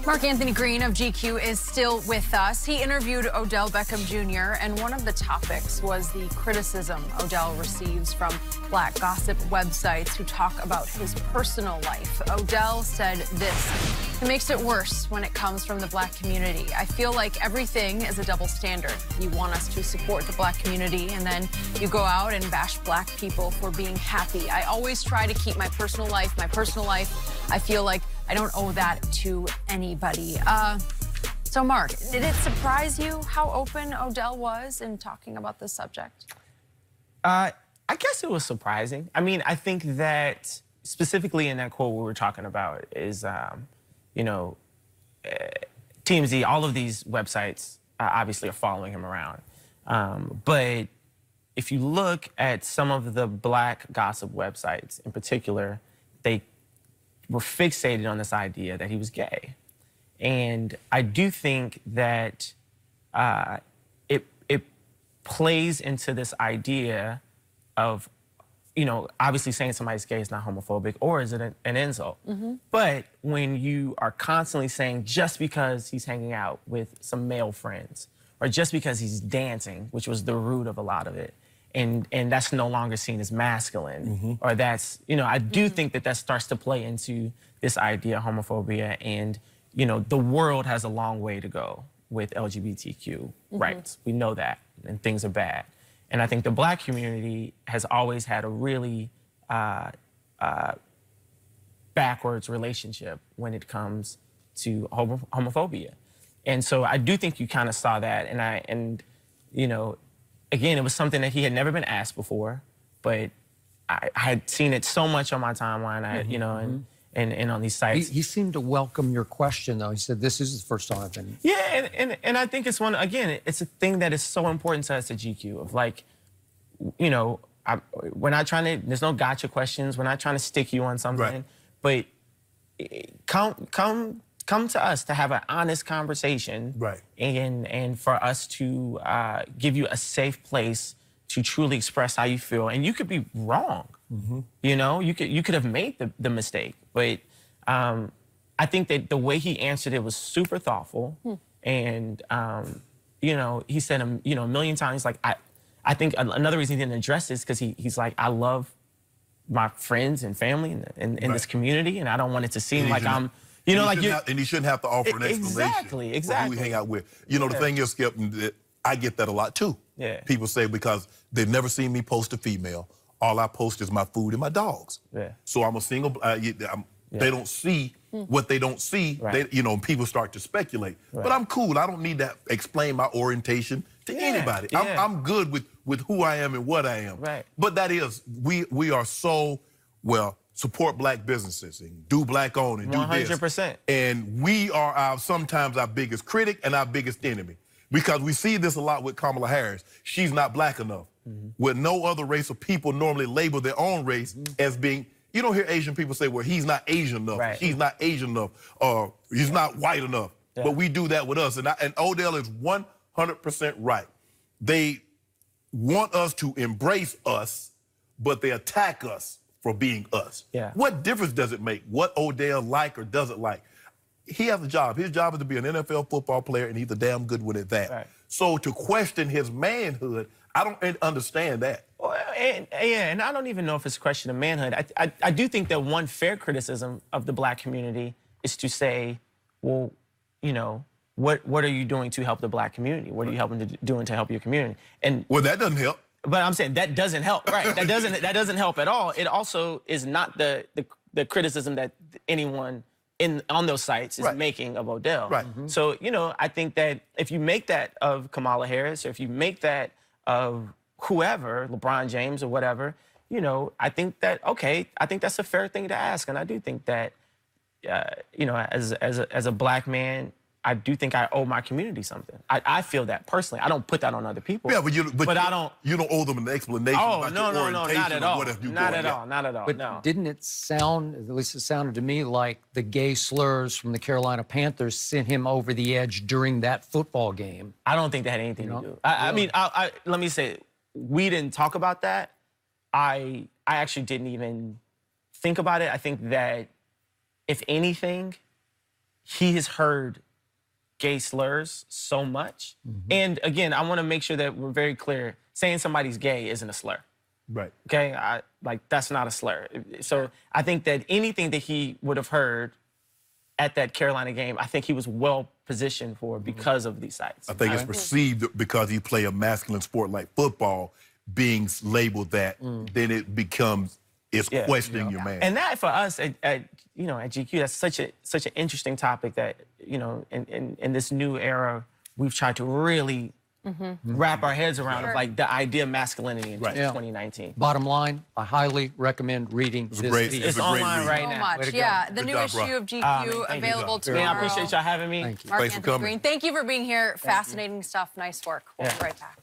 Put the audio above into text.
Mark Anthony Green of GQ is still with us. He interviewed Odell Beckham Jr., and one of the topics was the criticism Odell receives from black gossip websites who talk about his personal life. Odell said this: "It makes it worse when it comes from the black community. I feel like everything is a double standard. You want us to support the black community, and then you go out and bash black people for being happy. I always try to keep my personal life. I feel like I don't owe that to anybody." So, Mark, did it surprise you how open Odell was in talking about this subject? I guess it was surprising. I mean, I think that specifically in that quote we were talking about is, TMZ, all of these websites obviously are following him around. But if you look at some of the black gossip websites in particular, they were fixated on this idea that he was gay. And I do think that it plays into this idea of, obviously saying somebody's gay is not homophobic, or is it an insult? Mm-hmm. But when you are constantly saying just because he's hanging out with some male friends, or just because he's dancing, which was the root of a lot of it, and that's no longer seen as masculine, mm-hmm. or that's, I do think that starts to play into this idea of homophobia, and, the world has a long way to go with LGBTQ mm-hmm. rights. We know that, and things are bad. And I think the black community has always had a really backwards relationship when it comes to homophobia. And so I do think you kind of saw that, and again, it was something that he had never been asked before, but I had seen it so much on my timeline, and on these sites. He seemed to welcome your question, though. He said, "This is the first time I've been..." Yeah, and I think it's it's a thing that is so important to us at GQ, of like, we're not trying to, there's no gotcha questions, we're not trying to stick you on something, right. But come to us to have an honest conversation, right? And for us to give you a safe place to truly express how you feel. And you could be wrong, mm-hmm. You could have made the mistake, but I think that the way he answered it was super thoughtful, and he said a million times, like, I think another reason he didn't address this because he's like, I love my friends and family in right. this community, and I don't want it to seem like I'm. And he shouldn't have to offer an explanation. Exactly. For who we hang out with. The thing is, Skip, I get that a lot too. Yeah. People say because they've never seen me post a female, all I post is my food and my dogs. Yeah. So I'm a single. They don't see what they don't see. Right. People start to speculate. Right. But I'm cool. I don't need to explain my orientation to anybody. Yeah. I'm good with who I am and what I am. Right. But that is, we are so, support black businesses and do black owned and do 100%. This. And we are sometimes our biggest critic and our biggest enemy. Because we see this a lot with Kamala Harris. She's not black enough. Mm-hmm. Where no other race of people normally label their own race as being, you don't hear Asian people say, well, he's not Asian enough, right. he's not Asian enough, or he's not white enough. Yeah. But we do that with us. And Odell is 100% right. They want us to embrace us, but they attack us for being us. Yeah. What difference does it make what Odell like or doesn't like? He has a job. His job is to be an NFL football player, and he's a damn good one at that. Right. So to question his manhood, I don't understand that. Well, and I don't even know if it's a question of manhood. I do think that one fair criticism of the black community is to say, well, what are you doing to help the black community? What are you doing to help your community? And well, that doesn't help. But I'm saying that doesn't help, right? That doesn't help at all. It also is not the criticism that anyone on those sites is right. making of Odell. Right. Mm-hmm. So, I think that if you make that of Kamala Harris, or if you make that of whoever, LeBron James or whatever, I think that, okay, I think that's a fair thing to ask. And I do think that, as a black man, I do think I owe my community something. I feel that personally. I don't put that on other people. Yeah, but I don't. You don't owe them an explanation about your orientation. Not at all. Not at all. But no. Didn't it sound, at least it sounded to me, like the gay slurs from the Carolina Panthers sent him over the edge during that football game? I don't think that had anything to do. I mean, let me say, we didn't talk about that. I actually didn't even think about it. I think that, if anything, he has heard gay slurs so much. And again, I want to make sure that we're very clear. Saying somebody's gay isn't a slur. Right. Okay? That's not a slur. So I think that anything that he would have heard at that Carolina game, I think he was well positioned for because of these sites. I think it's perceived because he play a masculine sport like football, being labeled that, then it becomes questioning your man. And that for us at GQ, that's such an interesting topic that in this new era we've tried to really wrap our heads around of like the idea of masculinity in 2019. Bottom line, I highly recommend reading this piece. It's online right now. So much, the new issue of GQ available tomorrow. Man, I appreciate y'all having me. Thank you. Mark Thanks for Anthony coming. Green, thank you for being here. Fascinating stuff. Nice work. We'll be right back.